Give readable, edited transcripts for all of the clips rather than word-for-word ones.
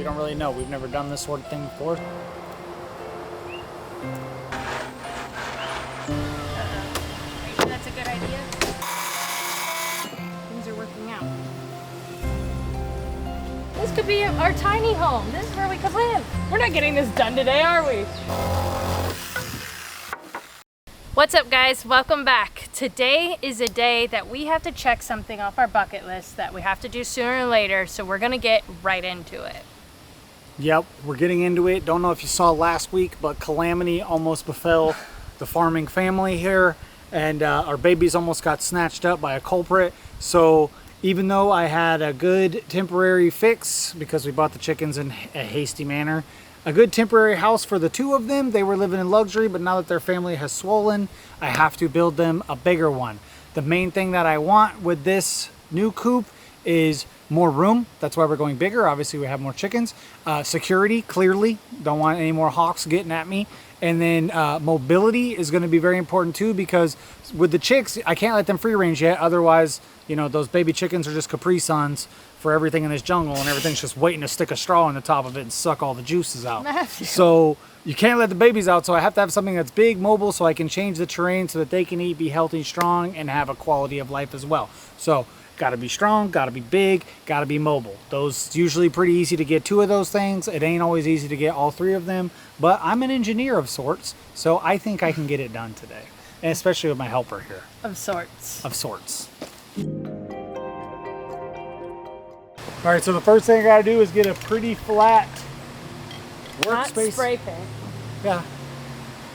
We don't really know. We've never done this sort of thing before. Are you sure that's a good idea? Things are working out. This could be our tiny home. This is where we could live. We're not getting this done today, are we? What's up, guys? Welcome back. Today is a day that we have to check something off our bucket list that we have to do sooner or later, so we're gonna get right into it. Yep, we're getting into it. Don't know if you saw last week, but calamity almost befell the farming family here, and our babies almost got snatched up by a culprit. So even though I had a good temporary fix, because we bought the chickens in a hasty manner, a good temporary house for the two of them, they were living in luxury, but now that their family has swollen, I have to build them a bigger one. The main thing that I want with this new coop is more room. That's why we're going bigger. Obviously we have more chickens. Security, clearly, don't want any more hawks getting at me. And then mobility is going to be very important too, because with the chicks, I can't let them free range yet. Otherwise, you know, those baby chickens are just Capri Suns for everything in this jungle, and everything's just waiting to stick a straw in the top of it and suck all the juices out. Matthew. So you can't let the babies out, so I have to have something that's big, mobile, so I can change the terrain so that they can eat, be healthy, strong, and have a quality of life as well. So gotta be strong, gotta be big, gotta be mobile. Those usually pretty easy to get two of those things. It ain't always easy to get all three of them, but I'm an engineer of sorts, so I think I can get it done today, and especially with my helper here. Of sorts. Of sorts. All right, so the first thing I gotta do is get a pretty flat Not workspace. spray paint. Yeah,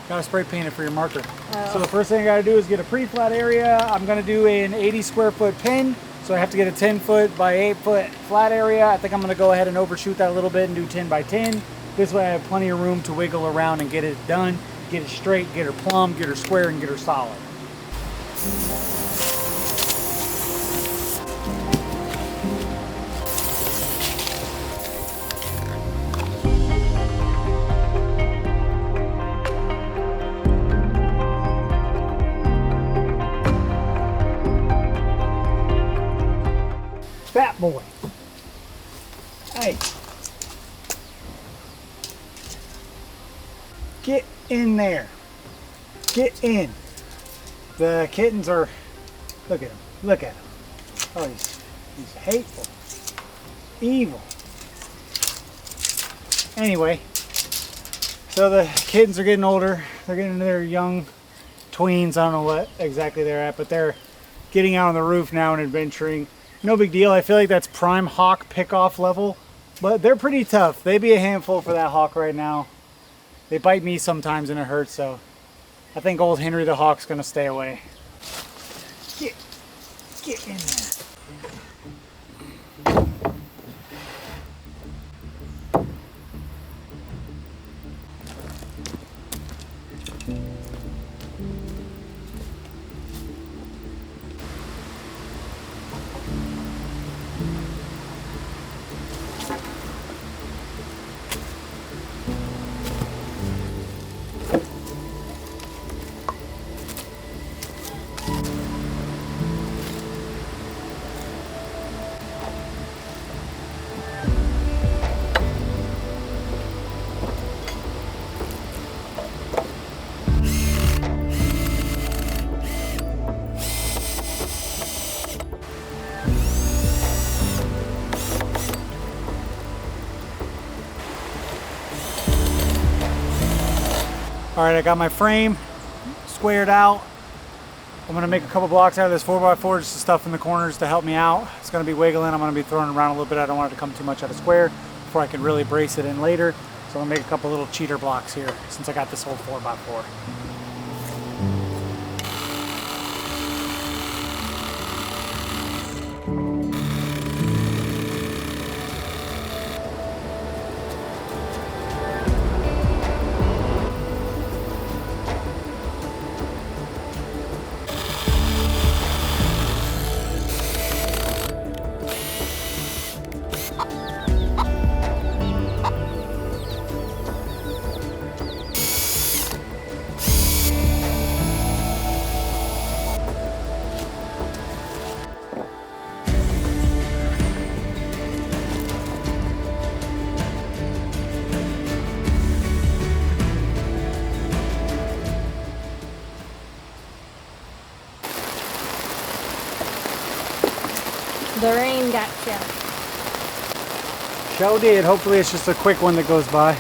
gotta spray paint it for your marker. Oh. So the first thing I gotta do is get a pretty flat area. I'm gonna do an 80 square foot pen, so I have to get a 10 foot by 8 foot flat area. I think I'm gonna go ahead and overshoot that a little bit and do 10 by 10. This way I have plenty of room to wiggle around and get it done, get it straight, get her plumb, get her square, and get her solid. Fat boy. Hey. Get in there. Get in. The kittens are, look at him. Look at him. Oh, he's hateful. Evil. Anyway, so the kittens are getting older. They're getting into their young tweens. I don't know what exactly they're at, but they're getting out on the roof now and adventuring. No big deal. I feel like that's prime hawk pick-off level, but they're pretty tough. They'd be a handful for that hawk right now. They bite me sometimes and it hurts, so I think old Henry the Hawk's gonna stay away. Get in there. All right, I got my frame squared out. I'm gonna make a couple blocks out of this 4x4 just to stuff in the corners to help me out. It's gonna be wiggling. I'm gonna be throwing it around a little bit. I don't want it to come too much out of square before I can really brace it in later. So I'm gonna make a couple little cheater blocks here since I got this whole 4x4. The rain got you. Show did. Hopefully it's just a quick one that goes by.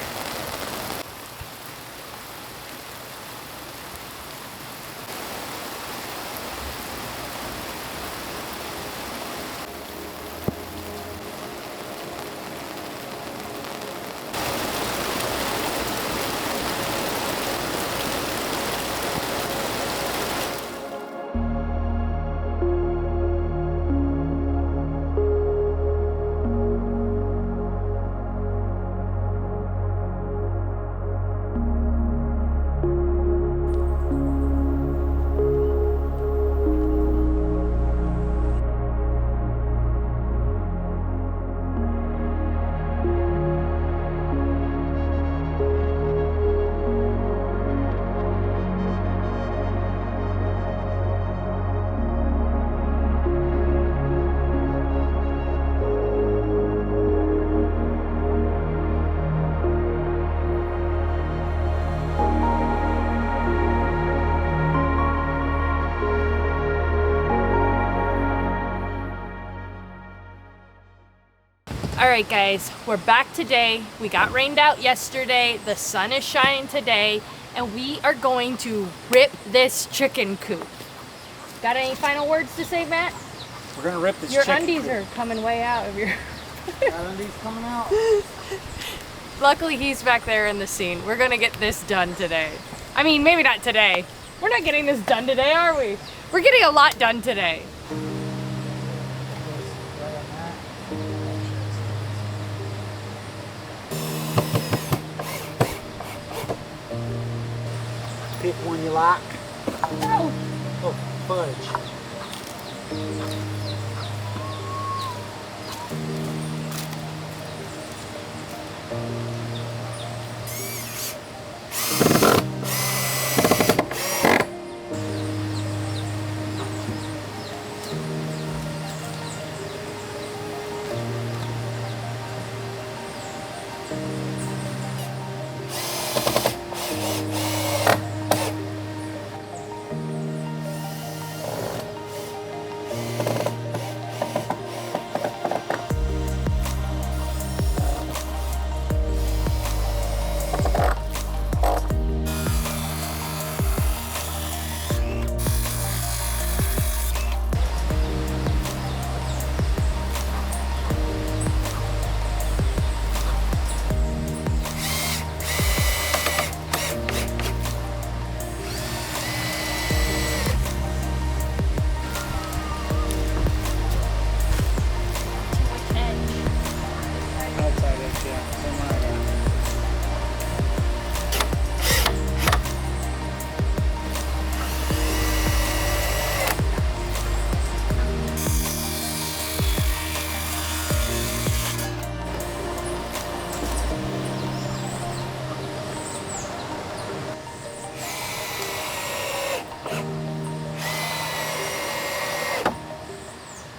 All right, guys, we're back today. We got rained out yesterday. The sun is shining today, and we are going to rip this chicken coop. Got any final words to say, Matt? We're gonna rip this Your chicken undies coop. are coming way out of your... Got undies coming out. Luckily, he's back there in the scene. We're gonna get this done today. I mean, maybe not today. We're not getting this done today, are we? We're getting a lot done today. Pick one you like. No. Oh, fudge.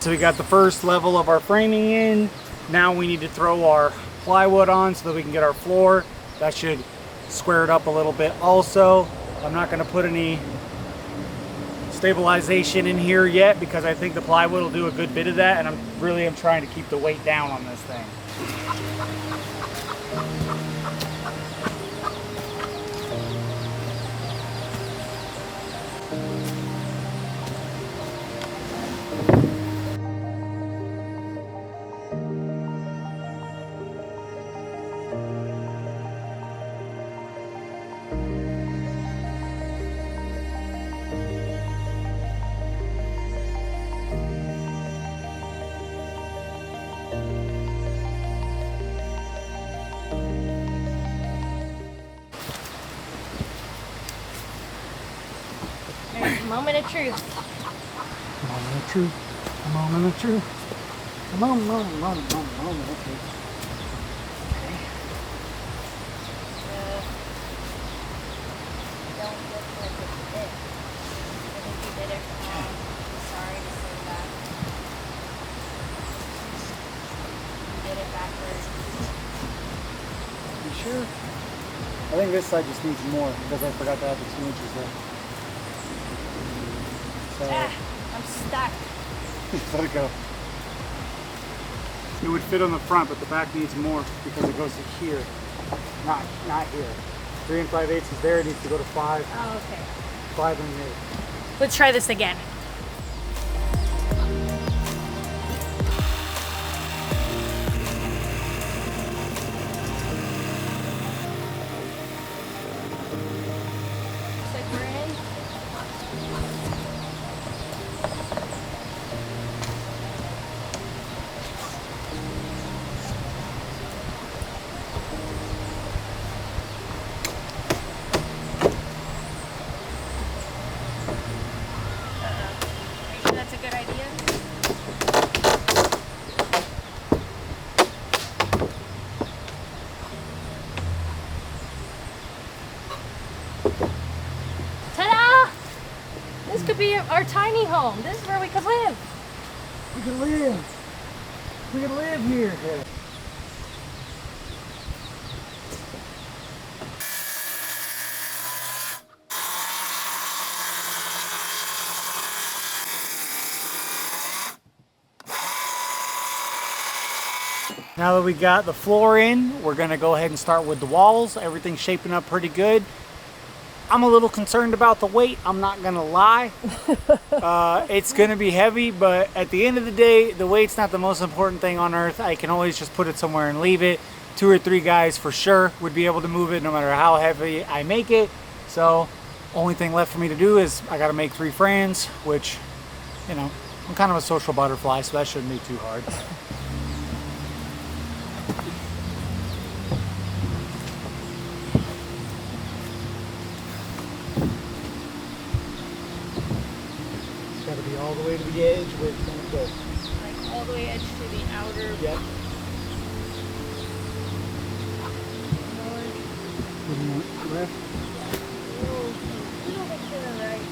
So we got the first level of our framing in. Now we need to throw our plywood on so that we can get our floor. That should square it up a little bit also. I'm not going to put any stabilization in here yet because I think the plywood will do a good bit of that, and I'm really trying to keep the weight down on this thing. Moment of truth. Moment of truth. A moment of truth. A moment of truth. Okay. Don't look like it fit. I think you did it wrong. Sorry to say that. You did it backwards. You sure? I think this side just needs more because I forgot to add the 2 inches there. So, I'm stuck. let it go. it would fit on the front, but the back needs more because it goes to here, not here. 3 5/8 is there. It needs to go to 5. Oh, okay. 5 and 8. Let's try this again. Looks like we're in. Are you sure that's a good idea? Ta-da! This could be our tiny home. This is where we could live. We can live. We can live here. Now that we got the floor in, we're gonna go ahead and start with the walls. Everything's shaping up pretty good. I'm a little concerned about the weight, I'm not gonna lie. It's gonna be heavy, but at the end of the day, the weight's not the most important thing on earth. I can always just put it somewhere and leave it. 2 or 3 guys for sure would be able to move it no matter how heavy I make it. So, only thing left for me to do is I gotta make 3 friends, which, you know, I'm kind of a social butterfly, so that shouldn't be too hard. Gotta be all the way to the edge where it's gonna go. Like all the way edge to the outer. Yep. Left. A little bit to the right.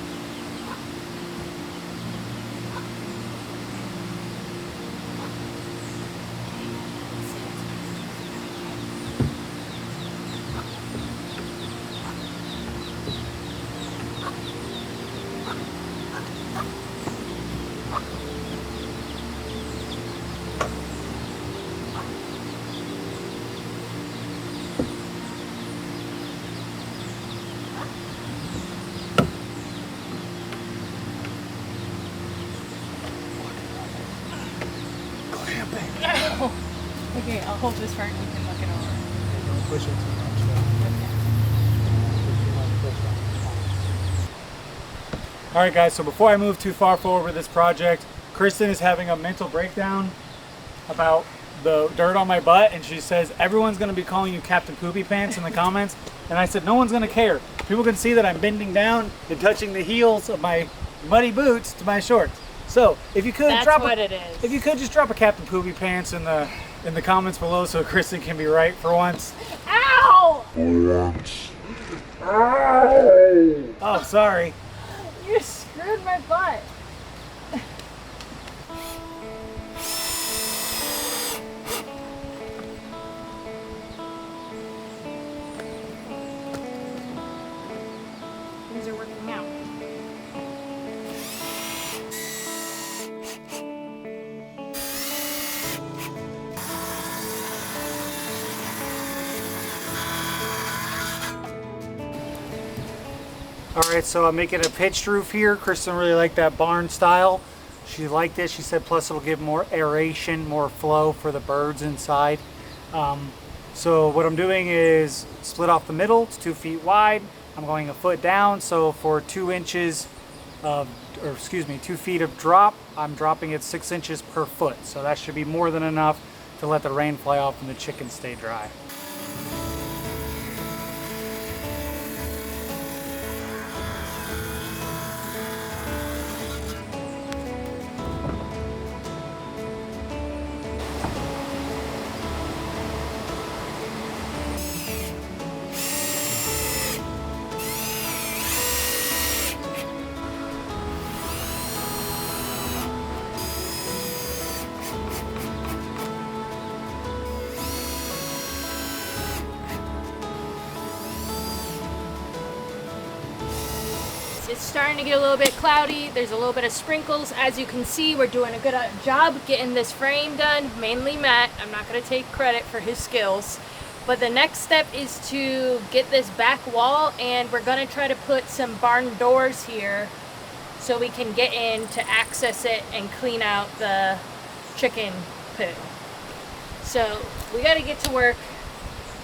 Okay, I'll hold this part and you can look it over. Don't push it too much. All right, guys, so before I move too far forward with this project, Kristen is having a mental breakdown about the dirt on my butt, and she says, everyone's gonna be calling you Captain Poopy Pants in the comments. And I said, no one's gonna care. People can see that I'm bending down and touching the heels of my muddy boots to my shorts. So if you could if you could just drop a Captain Poopy Pants in the comments below so Kristen can be right for once. Ow! Oh, sorry. You screwed my butt. These are working out. All right, so I'm making a pitched roof here. Kristen really liked that barn style. She liked it. She said plus it'll give more aeration, more flow for the birds inside. So what I'm doing is split off the middle. It's 2 feet wide. I'm going a foot down. So for 2 inches of, or excuse me, 2 feet of drop, I'm dropping it 6 inches per foot. So that should be more than enough to let the rain fly off and the chickens stay dry. It's starting to get a little bit cloudy. There's a little bit of sprinkles. As you can see, we're doing a good job getting this frame done, mainly Matt. I'm not gonna take credit for his skills. But the next step is to get this back wall, and we're gonna try to put some barn doors here so we can get in to access it and clean out the chicken poo. So we gotta get to work.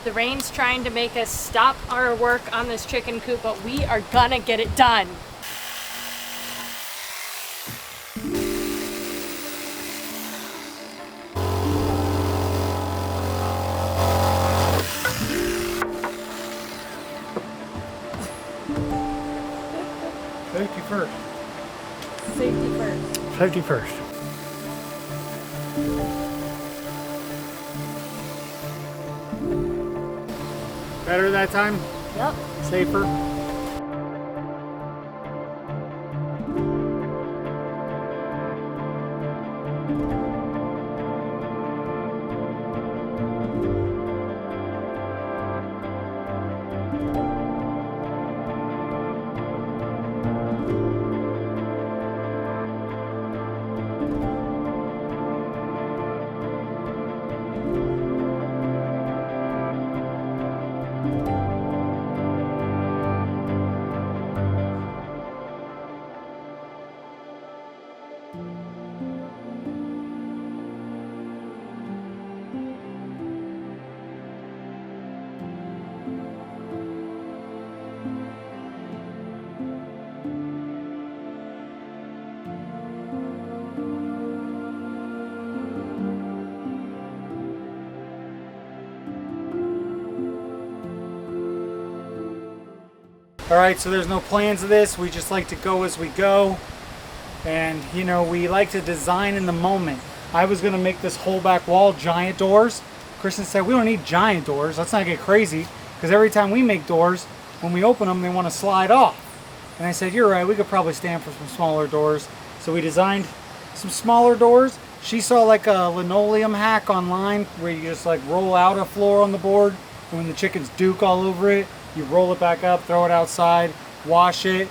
The rain's trying to make us stop our work on this chicken coop, but we are gonna get it done. Safety first. Safety first. Safety first. Better that time? Yep. Safer? All right, so there's no plans of this. We just like to go as we go. And you know, we like to design in the moment. I was gonna make this whole back wall giant doors. Kristen said, we don't need giant doors. Let's not get crazy. Because every time we make doors, when we open them, they wanna slide off. And I said, you're right, we could probably stand for some smaller doors. So we designed some smaller doors. She saw like a linoleum hack online where you just like roll out a floor on the board. And when the chickens duke all over it, you roll it back up, throw it outside, wash it,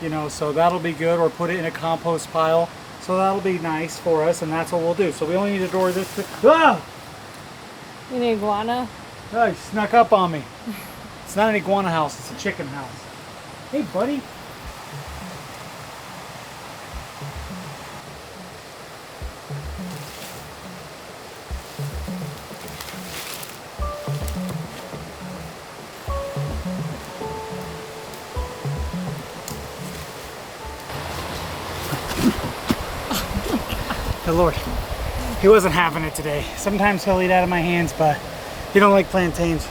you know, so that'll be good, or put it in a compost pile. So that'll be nice for us, and that's what we'll do. So we only need a door this big. Ah! You need iguana? Oh, you snuck up on me. It's not an iguana house, it's a chicken house. Hey, buddy. The Lord, he wasn't having it today. Sometimes he'll eat out of my hands, but he don't like plantains.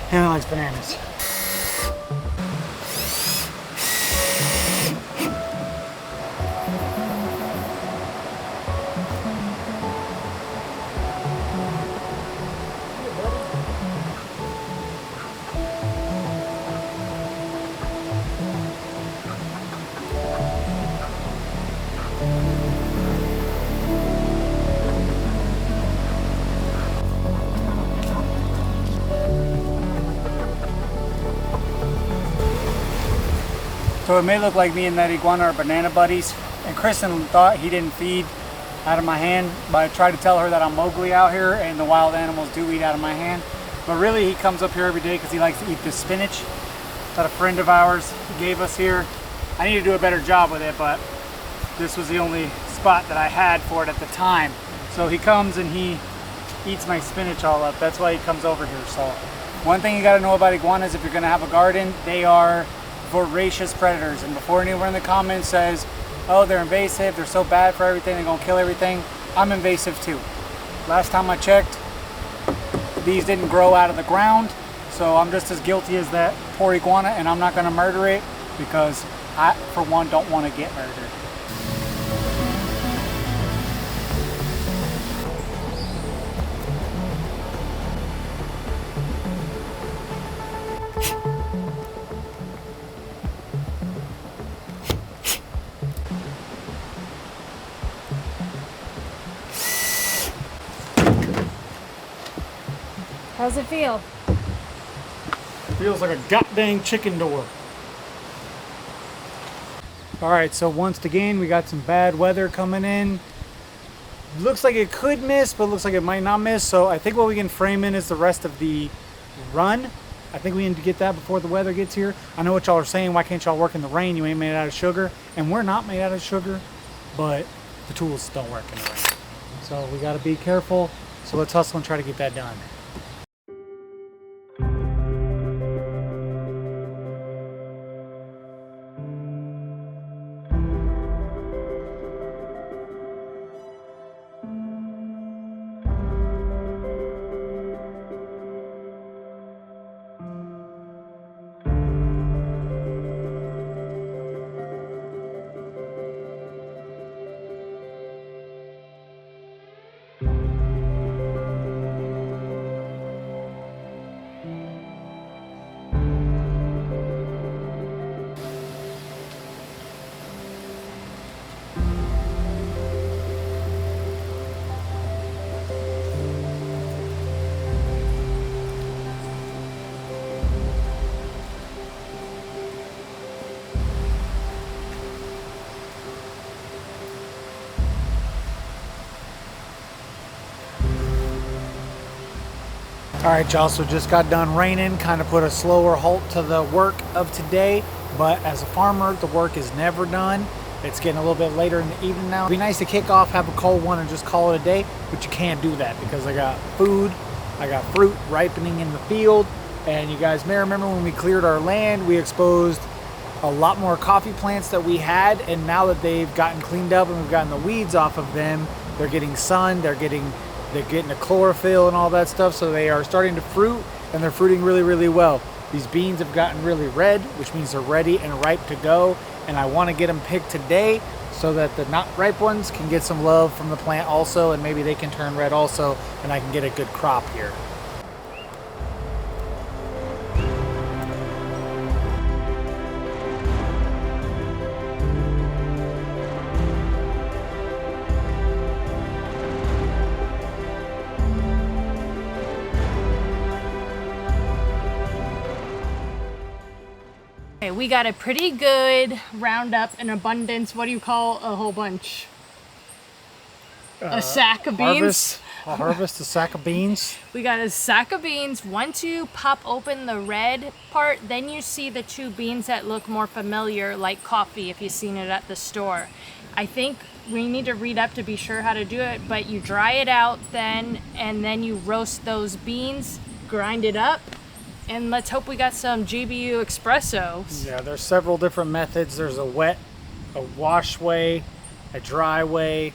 He only likes bananas. So it may look like me and that iguana are banana buddies, and Kristen thought he didn't feed out of my hand, but I tried to tell her that I'm Mowgli out here and the wild animals do eat out of my hand. But really he comes up here every day because he likes to eat this spinach that a friend of ours gave us here. I need to do a better job with it, but this was the only spot that I had for it at the time. So he comes and he eats my spinach all up. That's why he comes over here. So one thing you got to know about iguanas, if you're going to have a garden, they are voracious predators. And before anyone in the comments says, oh, they're invasive, they're so bad for everything, they're gonna kill everything, I'm invasive too. Last time I checked, these didn't grow out of the ground, so I'm just as guilty as that poor iguana, and I'm not gonna murder it because I, for one, don't want to get murdered. How's it feel? Feels like a goddamn chicken door. All right, so once again, we got some bad weather coming in. Looks like it could miss, but looks like it might not miss. So I think what we can frame in is the rest of the run. I think we need to get that before the weather gets here. I know what y'all are saying. Why can't y'all work in the rain? You ain't made out of sugar. And we're not made out of sugar, but the tools don't work in the rain. So we got to be careful. So let's hustle and try to get that done. All right, y'all, so just got done raining, kind of put a slower halt to the work of today. But as a farmer, the work is never done. It's getting a little bit later in the evening now. It'd be nice to kick off, have a cold one, and just call it a day, but you can't do that because I got food, I got fruit ripening in the field. And you guys may remember when we cleared our land, we exposed a lot more coffee plants that we had, and now that they've gotten cleaned up and we've gotten the weeds off of them, they're getting sun, they're getting the chlorophyll and all that stuff, so they are starting to fruit, and they're fruiting really, really well. These beans have gotten really red, which means they're ready and ripe to go, and I want to get them picked today so that the not ripe ones can get some love from the plant also, and maybe they can turn red also, and I can get a good crop here. Okay, we got a pretty good roundup and abundance. What do you call a whole bunch? A sack of beans? Harvest a sack of beans. We got a sack of beans. Once you pop open the red part, then you see the two beans that look more familiar, like coffee, if you've seen it at the store. I think we need to read up to be sure how to do it, but you dry it out then, and then you roast those beans, grind it up, and let's hope we got some GBU espressos. Yeah, there's several different methods. There's a wet, a wash way, a dry way,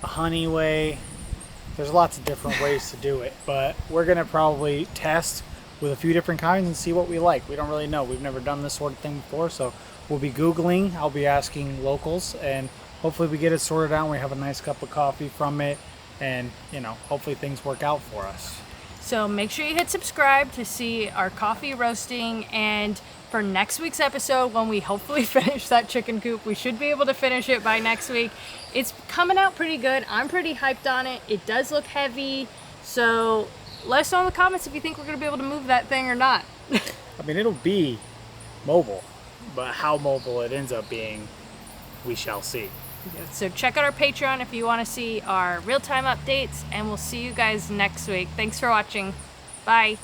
a honey way. There's lots of different ways to do it, but we're gonna probably test with a few different kinds and see what we like. We don't really know. We've never done this sort of thing before, so we'll be Googling. I'll be asking locals, and hopefully we get it sorted out and we have a nice cup of coffee from it, and you know, hopefully things work out for us. So make sure you hit subscribe to see our coffee roasting, and for next week's episode, when we hopefully finish that chicken coop, we should be able to finish it by next week. It's coming out pretty good. I'm pretty hyped on it. It does look heavy, so let us know in the comments if you think we're going to be able to move that thing or not. I mean, it'll be mobile, but how mobile it ends up being, we shall see. So check out our Patreon if you want to see our real-time updates, and we'll see you guys next week. Thanks for watching. Bye.